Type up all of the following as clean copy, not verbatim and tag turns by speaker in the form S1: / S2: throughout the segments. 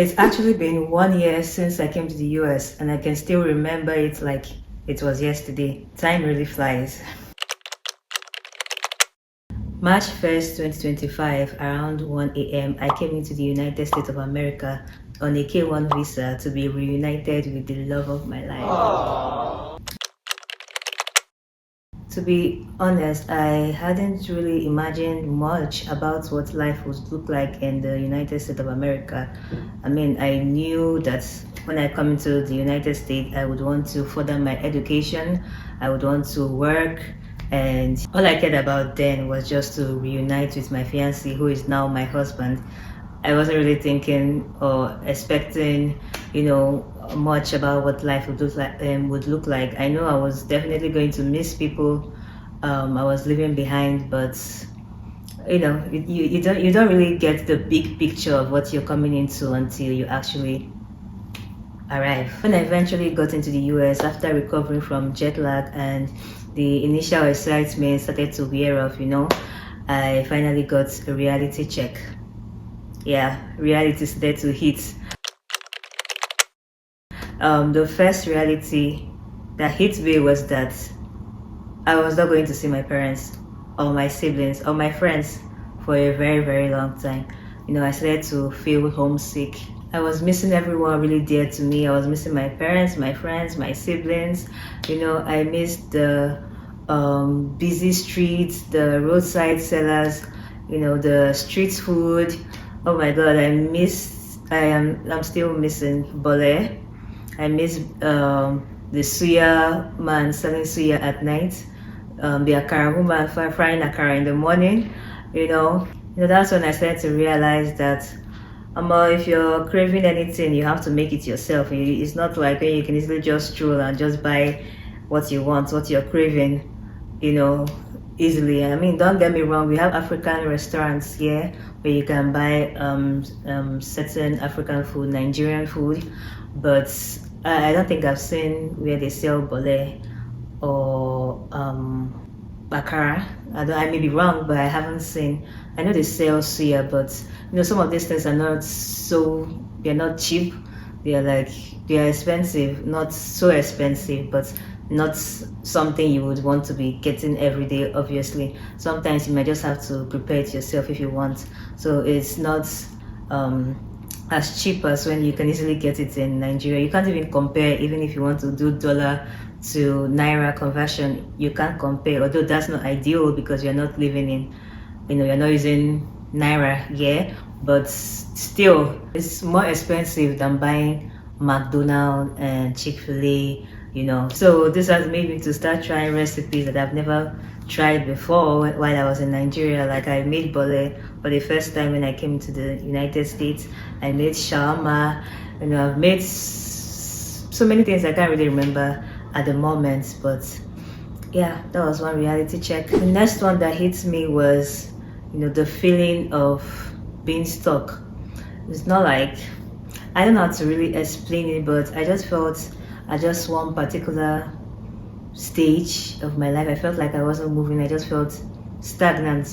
S1: It's actually been 1 year since I came to the US, and I can still remember it like it was yesterday. Time really flies. March 1st, 2025, around 1 a.m., I came into the United States of America on a K1 visa to be reunited with the love of my life. Aww. To be honest, I hadn't really imagined much about what life would look like in the United States of America. I mean, I knew that when I come into the United States, I would want to further my education, I would want to work, and all I cared about then was just to reunite with my fiancé, who is now my husband. I wasn't really thinking or expecting, much about what life would look like. I know I was definitely going to miss people I was leaving behind, but you don't really get the big picture of what you're coming into until you actually arrive. When I eventually got into the US after recovering from jet lag and the initial excitement started to wear off, I finally got a reality check. Yeah, reality started to hit. The first reality that hit me was that I was not going to see my parents or my siblings or my friends for a very, very long time. I started to feel homesick. I was missing everyone really dear to me. I was missing my parents, my friends, my siblings. I missed the busy streets, the roadside sellers, the street food. Oh my God, I'm still missing Bole. I miss the suya man selling suya at night, the akara woman frying akara in the morning. That's when I started to realize that if you're craving anything, you have to make it yourself. It's not like you can easily just stroll and just buy what you want, what you're craving, easily. I mean, don't get me wrong, we have African restaurants here where you can buy certain African food, Nigerian food, but I don't think I've seen where they sell bole or bakara. I may be wrong, but I haven't seen. I know they sell suya, but some of these things are they're not cheap. They're expensive, not so expensive, but not something you would want to be getting every day. Obviously, sometimes you might just have to prepare it yourself if you want. So it's not as cheap as when you can easily get it in Nigeria. You can't even compare. Even if you want to do dollar to naira conversion, you can't compare. Although that's not ideal because you're not living in, you're not using naira here, but still it's more expensive than buying McDonald's and Chick-fil-A. So this has made me to start trying recipes that I've never tried before while I was in Nigeria. Like I made bole for the first time when I came to the United States. I made shawarma. I've made so many things I can't really remember at the moment, but yeah, that was one reality check. The next one that hits me was the feeling of being stuck. It's not like, I don't know how to really explain it, but I just felt at just one particular stage of my life, I felt like I wasn't moving. I just felt stagnant.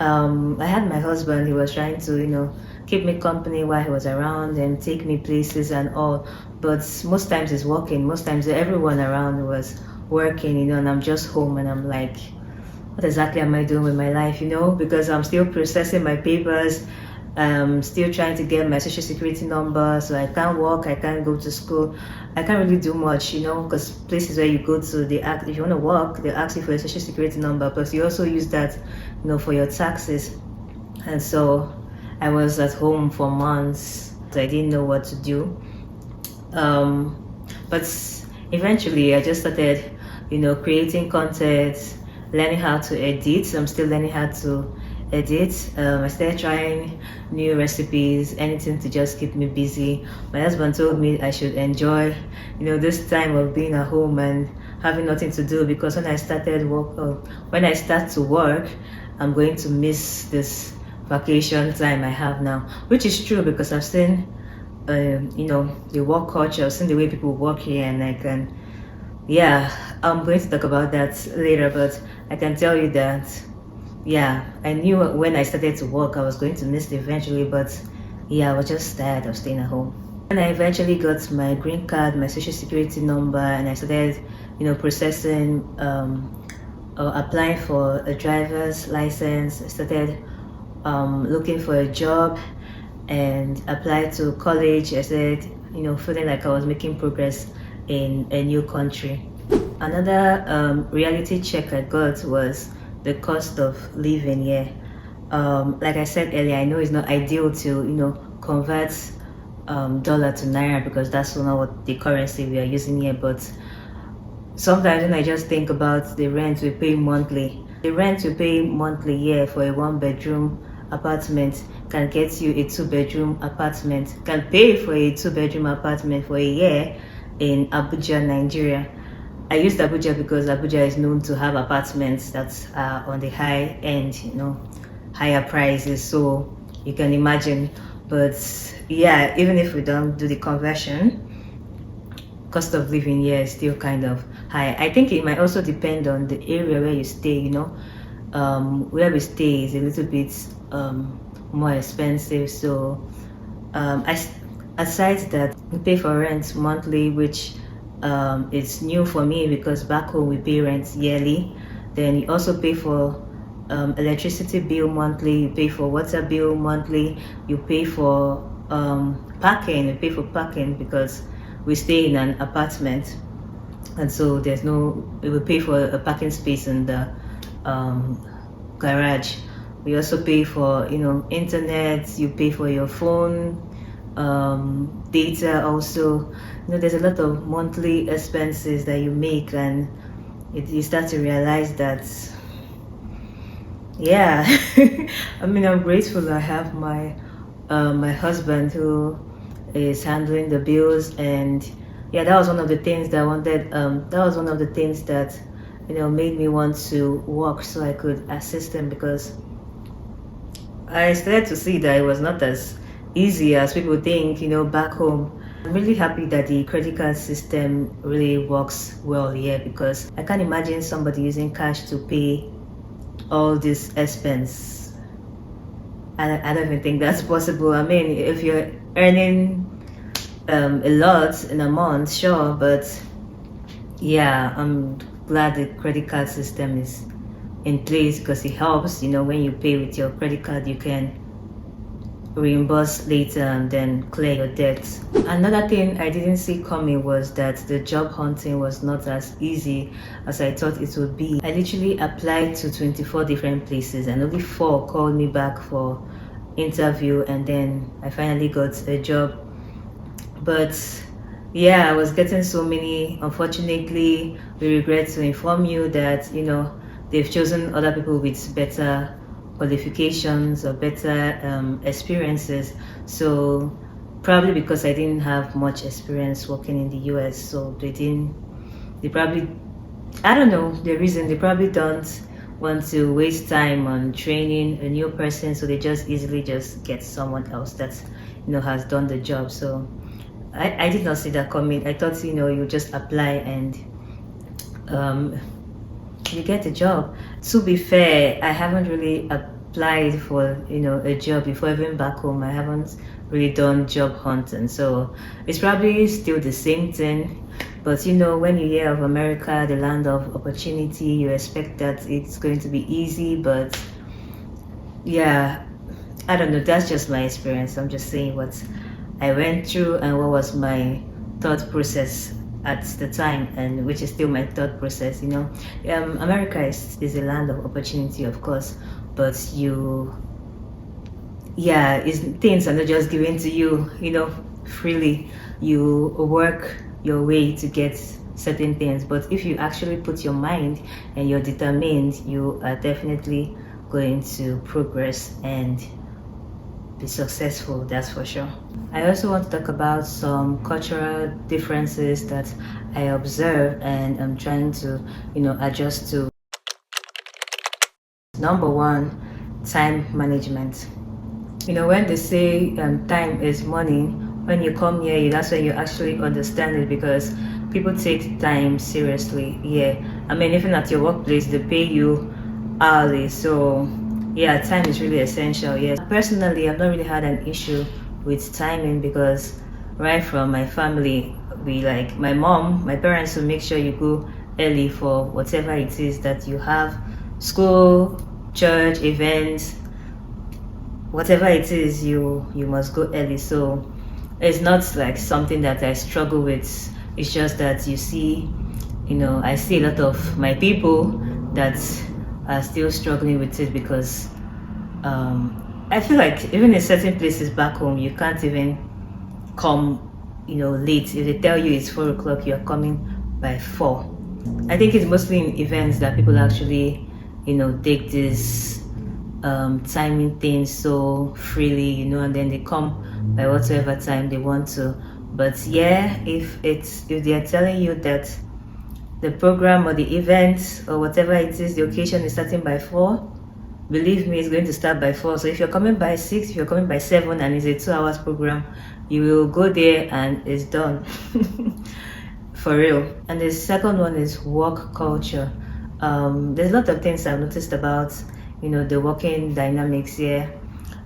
S1: I had my husband. He was trying to keep me company while he was around and take me places and all, but most times he's working. Most times everyone around was working, and I'm just home, and I'm like, what exactly am I doing with my life? Because I'm still processing my papers. I'm still trying to get my social security number, so I can't work, I can't go to school, I can't really do much, because places where you go to, if you want to work, they ask you for your social security number, plus you also use that, for your taxes. And so I was at home for months, so I didn't know what to do. But eventually I just started, creating content, learning how to edit. I'm still learning how to edit. I started trying new recipes, anything to just keep me busy. My husband told me I should enjoy, this time of being at home and having nothing to do, because when I start to work, I'm going to miss this vacation time I have now, which is true because I've seen, the work culture. I've seen the way people work here, and I'm going to talk about that later, but I can tell you that I knew when I started to work I was going to miss it eventually, but yeah, I was just tired of staying at home. And I eventually got my green card, my social security number, and I started, processing or applying for a driver's license. I started looking for a job and applied to college. I said, feeling like I was making progress in a new country. Another reality check I got was the cost of living here. Like I said earlier, I know it's not ideal to, convert dollar to naira because that's not what the currency we are using here. But sometimes when I just think about the rent we pay monthly, the rent we pay monthly here for a 1-bedroom apartment can get you a 2-bedroom apartment, can pay for a 2-bedroom apartment for a year in Abuja, Nigeria. I used Abuja because Abuja is known to have apartments that are on the high end, higher prices, so you can imagine. But yeah, even if we don't do the conversion, cost of living here is still kind of high. I think it might also depend on the area where you stay. Where we stay is a little bit more expensive, so aside that, we pay for rent monthly, which is new for me because back home we pay rent yearly. Then you also pay for electricity bill monthly, you pay for water bill monthly, you pay for parking. You pay for parking because we stay in an apartment, and so we will pay for a parking space in the garage. We also pay for internet. You pay for your phone, data also. There's a lot of monthly expenses that you make, and you start to realize that, yeah. I'm grateful I have my husband who is handling the bills, and yeah, that was one of the things that I wanted. That was one of the things that made me want to work so I could assist him, because I started to see that it was not as easy as people think, back home. I'm really happy that the credit card system really works well here, because I can't imagine somebody using cash to pay all this expense. I don't even think that's possible. I mean, if you're earning a lot in a month, sure, but yeah, I'm glad the credit card system is in place because it helps. When you pay with your credit card, you can reimburse later and then clear your debts. Another thing I didn't see coming was that the job hunting was not as easy as I thought it would be. I literally applied to 24 different places and only 4 called me back for interview, and then I finally got a job. But yeah, I was getting so many. Unfortunately, we regret to inform you that they've chosen other people with better qualifications or better experiences. So probably because I didn't have much experience working in the US, so they probably, I don't know the reason, they probably don't want to waste time on training a new person, so they just easily just get someone else that has done the job. So I did not see that coming. I thought you just apply and you get a job. To be fair, I haven't really applied for a job before. Even back home, I haven't really done job hunting, so it's probably still the same thing. But when you hear of America, the land of opportunity, you expect that it's going to be easy. But yeah, I don't know, that's just my experience. I'm just saying what I went through and what was my thought process at the time, and which is still my thought process. America is a land of opportunity, of course, but things are not just given to you freely. You work your way to get certain things, but if you actually put your mind and you're determined, you are definitely going to progress and be successful, that's for sure. I also want to talk about some cultural differences that I observe and I'm trying to adjust to. Number one, time management. When they say time is money, when you come here, that's when you actually understand it, because people take time seriously. Yeah, I mean, even at your workplace, they pay you hourly, so yeah, time is really essential. Yes, personally, I've not really had an issue with timing, because right from my family, we like my parents will make sure you go early for whatever it is that you have, school, church, events, whatever it is, you must go early. So it's not like something that I struggle with. It's just that you see, I see a lot of my people that are still struggling with it, because I feel like even in certain places back home, you can't even come, late. If they tell you it's 4 o'clock, you're coming by 4. I think it's mostly in events that people actually, take this timing things so freely, and then they come by whatever time they want to. But yeah, if they are telling you that the program or the event or whatever it is, the occasion is starting by 4, believe me, it's going to start by 4. So if you're coming by 6, if you're coming by 7, and it's a 2 hours program, you will go there and it's done. For real. And the second one is work culture. There's a lot of things I've noticed about, the working dynamics here,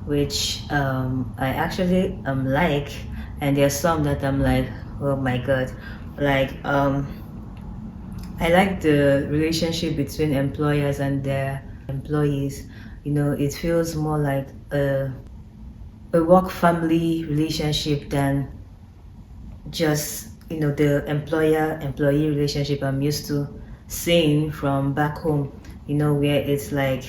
S1: which I actually like, and there's some that I'm like, oh my god. Like I like the relationship between employers and their employees. It feels more like a work family relationship than just the employer employee relationship I'm used to seeing from back home, where it's like,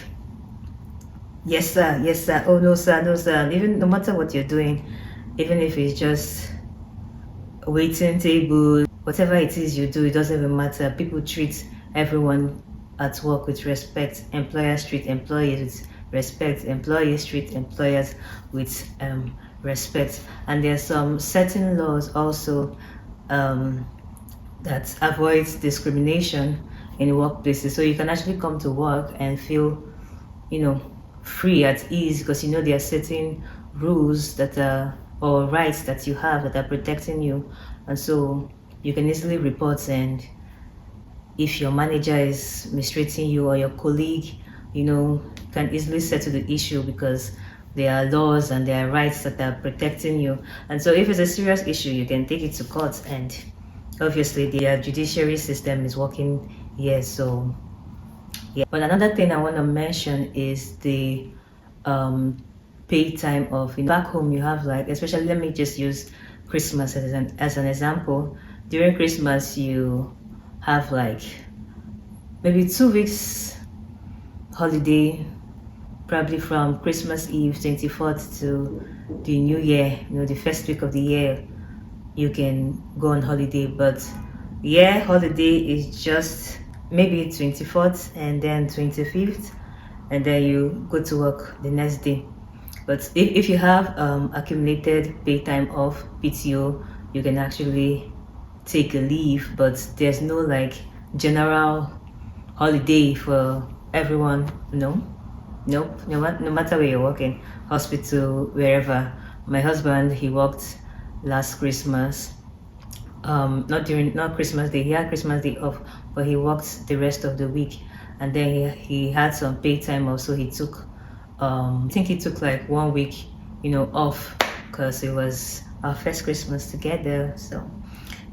S1: yes sir, yes sir, oh no sir, no sir. And even no matter what you're doing, even if it's just waiting table, whatever it is you do, it doesn't even matter. People treat everyone at work with respect. Employers treat employees with respect. Employees treat employers with respect. And there's some certain laws also that avoids discrimination in workplaces. So you can actually come to work and feel, free, at ease, because there are certain rules that are, or rights that you have, that are protecting you. And so you can easily report, and if your manager is mistreating you or your colleague, can easily settle the issue, because there are laws and there are rights that are protecting you. And so if it's a serious issue, you can take it to court, and obviously the judiciary system is working here. So yeah. But another thing I want to mention is the paid time off. Back home you have, like, especially, let me just use Christmas as an example. During Christmas you have like maybe 2 weeks holiday, probably from Christmas Eve 24th to the New Year, the first week of the year, you can go on holiday. But yeah, holiday is just maybe 24th and then 25th, and then you go to work the next day. But if you have accumulated pay time off, PTO, you can actually take a leave, but there's no like general holiday for everyone. Nope. No matter where you're working, hospital, wherever. My husband, he worked last Christmas. Not Christmas Day. He had Christmas Day off, but he worked the rest of the week, and then he had some paid time off. So he took, I think he took like 1 week, off, because it was our first Christmas together. So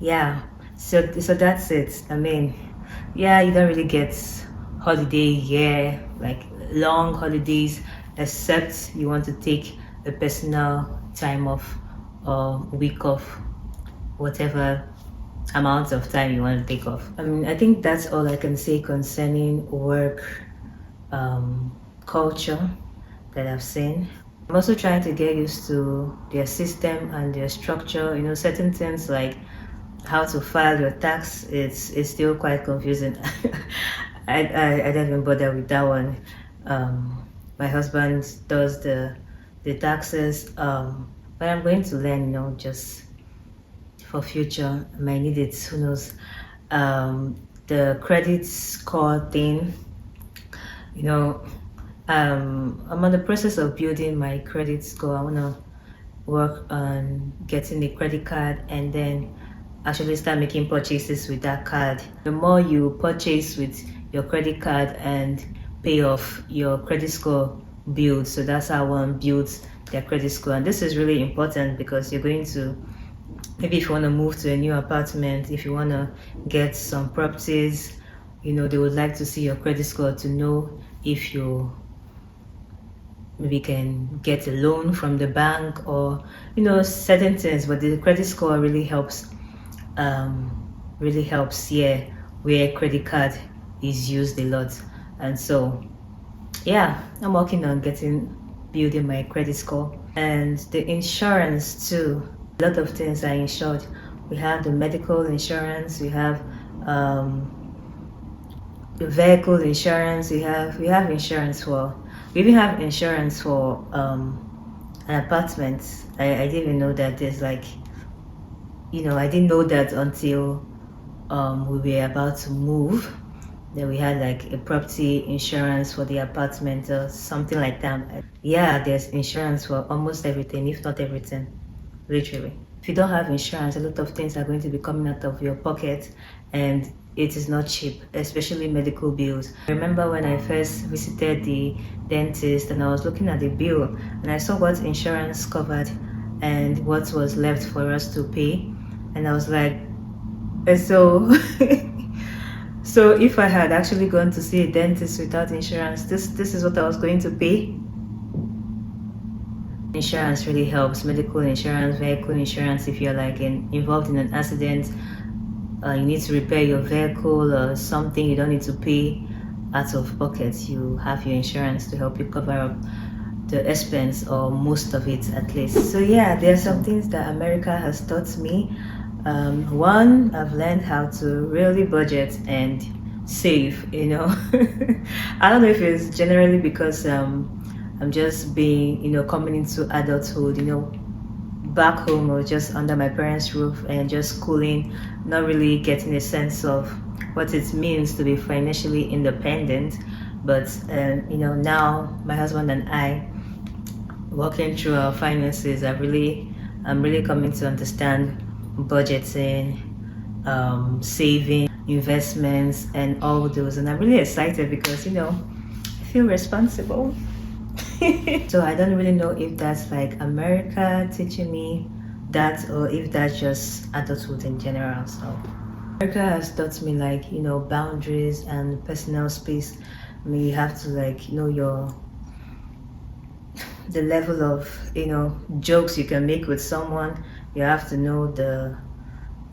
S1: yeah, so that's it. I mean, yeah, you don't really get holiday here, like long holidays, except you want to take a personal time off or week off, whatever amount of time you want to take off. I mean, I think that's all I can say concerning work culture that I've seen. I'm also trying to get used to their system and their structure. Certain things like how to file your tax, it's still quite confusing. I don't even bother with that one. My husband does the taxes, but I'm going to learn, just for future. I might need it, who knows. The credit score thing, I'm on the process of building my credit score. I want to work on getting a credit card, and then actually start making purchases with that card. The more you purchase with your credit card and pay off, your credit score builds. So that's how one builds their credit score. And this is really important because you're going to, maybe if you want to move to a new apartment, if you want to get some properties, they would like to see your credit score to know if you maybe can get a loan from the bank, or certain things. But the credit score really helps, yeah, where credit card is used a lot. And so yeah, I'm working on building my credit score. And the insurance too, a lot of things are insured. We have the medical insurance, we have the vehicle insurance, we have insurance for, we even have insurance for an apartment. I didn't even know that there's like, I didn't know that until we were about to move. Then we had like a property insurance for the apartment or something like that. Yeah, there's insurance for almost everything, if not everything, literally. If you don't have insurance, a lot of things are going to be coming out of your pocket, and it is not cheap, especially medical bills. I remember when I first visited the dentist and I was looking at the bill and I saw what insurance covered and what was left for us to pay, and I was like, so so if I had actually gone to see a dentist without insurance, this is what I was going to pay. Insurance really helps. Medical insurance, vehicle insurance. If you're like involved in an accident, you need to repair your vehicle or something, you don't need to pay out of pocket. You have your insurance to help you cover up the expense, or most of it at least. So yeah, there are some things that America has taught me. One, I've learned how to really budget and save. I don't know if it's generally because I'm just being, coming into adulthood. Back home I was just under my parents' roof and just schooling, not really getting a sense of what it means to be financially independent. But now my husband and I, working through our finances, I'm really coming to understand budgeting, saving, investments, and all those. And I'm really excited because I feel responsible. So I don't really know if that's like America teaching me that, or if that's just adulthood in general. So America has taught me like boundaries and personal space. I mean, you have to like know the level of jokes you can make with someone. You have to know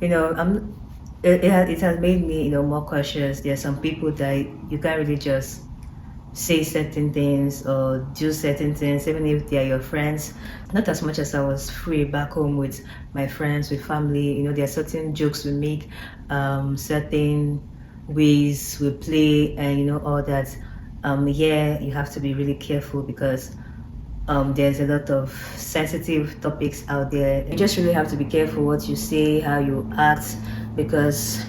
S1: it has made me more cautious. There are some people that you can't really just say certain things or do certain things, even if they are your friends. Not as much as I was free back home with my friends, with family. There are certain jokes we make, certain ways we play, and all that. Yeah, you have to be really careful because there's a lot of sensitive topics out there. You just really have to be careful what you say, how you act, because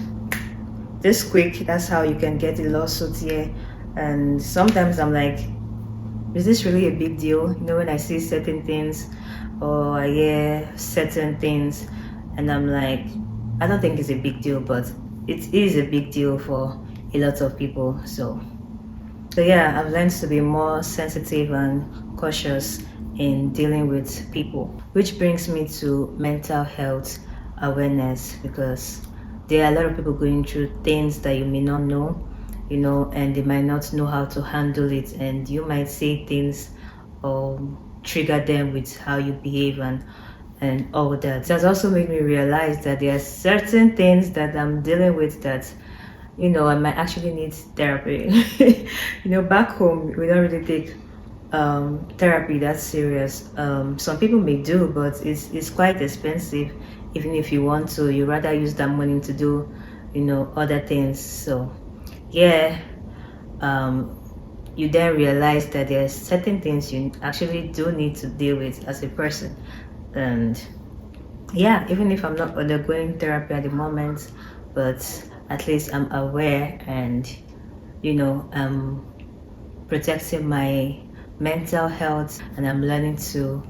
S1: this quick, that's how you can get a lawsuit here. And sometimes I'm like, is this really a big deal? When I see certain things or I hear certain things, and I'm like, I don't think it's a big deal, but it is a big deal for a lot of people. So yeah, I've learned to be more sensitive and cautious in dealing with people, which brings me to mental health awareness, because there are a lot of people going through things that you may not know, and they might not know how to handle it, and you might say things or trigger them with how you behave and all that. It has also made me realize that there are certain things that I'm dealing with that I might actually need therapy. Back home we don't really take therapy that serious. Some people may do, but it's quite expensive. Even if you want to, you rather use that money to do other things. So yeah, you then realize that there's certain things you actually do need to deal with as a person. And yeah, even if I'm not undergoing therapy at the moment, but at least I'm aware, and I'm protecting my mental health, and I'm learning to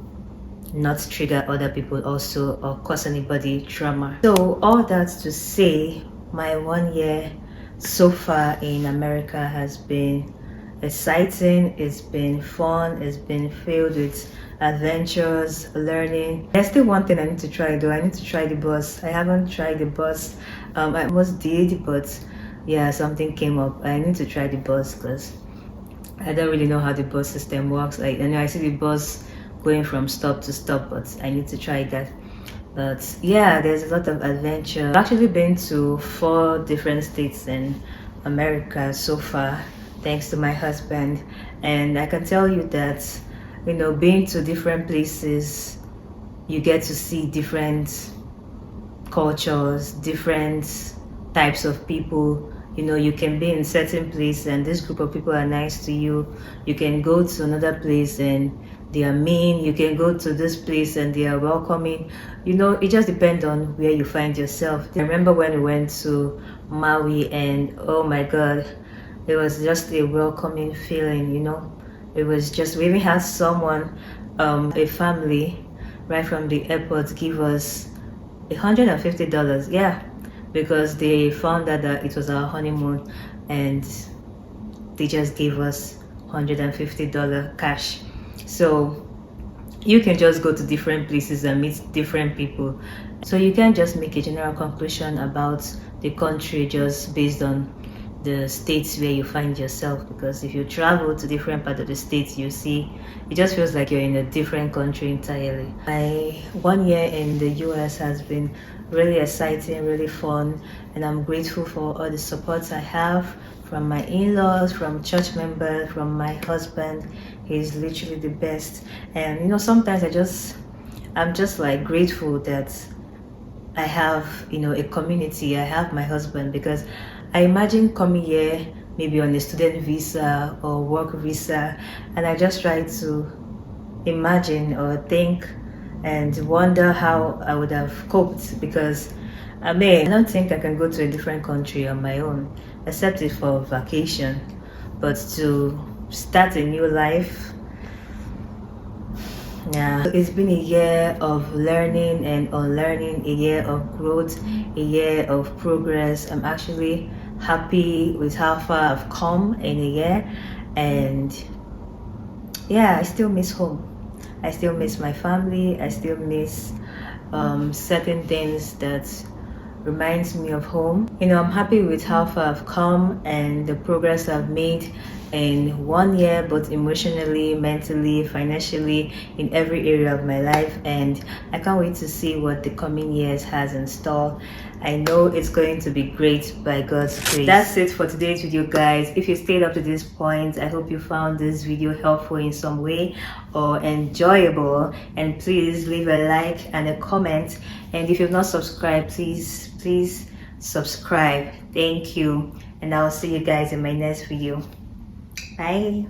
S1: not trigger other people also, or cause anybody trauma. So all that to say, my 1 year so far in America has been exciting, it's been fun, it's been filled with adventures, learning. There's still one thing I need to try though. I need to try the bus. I haven't tried the bus. I almost did, but yeah, something came up. I need to try the bus because I don't really know how the bus system works. Like, I know I see the bus going from stop to stop, but I need to try that. But yeah, there's a lot of adventure. I've actually been to 4 different states in America so far, thanks to my husband. And I can tell you that, you know, being to different places, you get to see different cultures, different types of people. You know, you can be in certain place and this group of people are nice to you. You can go to another place and they are mean. You can go to this place and they are welcoming. You know, it just depends on where you find yourself. I remember when we went to Maui and oh my god, it was just a welcoming feeling, you know. It was just, we even had someone, a family right from the airport give us $150, yeah, because they found out that it was our honeymoon and they just gave us $150 cash. So you can just go to different places and meet different people. So you can't just make a general conclusion about the country just based on the states where you find yourself, because if you travel to different parts of the states, you see it just feels like you're in a different country entirely. My 1 year in the US has been really exciting, really fun, and I'm grateful for all the support I have from my in-laws, from church members, from my husband. He's literally the best. And you know, sometimes I'm just like grateful that I have, you know, a community. I have my husband, because I imagine coming here maybe on a student visa or work visa, and I just try to imagine or think and wonder how I would have coped, because I don't think I can go to a different country on my own, except if for vacation. But to start a new life, yeah, it's been a year of learning and unlearning, a year of growth, a year of progress. I'm actually happy with how far I've come in a year, and yeah, I still miss home. I still miss my family. I still miss certain things that reminds me of home. You know, I'm happy with how far I've come and the progress I've made in 1 year, both emotionally, mentally, financially, in every area of my life, and I can't wait to see what the coming years has in store. I know it's going to be great by God's grace. That's it for today's video, guys. If you stayed up to this point, I hope you found this video helpful in some way or enjoyable, and please leave a like and a comment, and if you've not subscribed, please subscribe. Thank you, and I'll see you guys in my next video. Bye.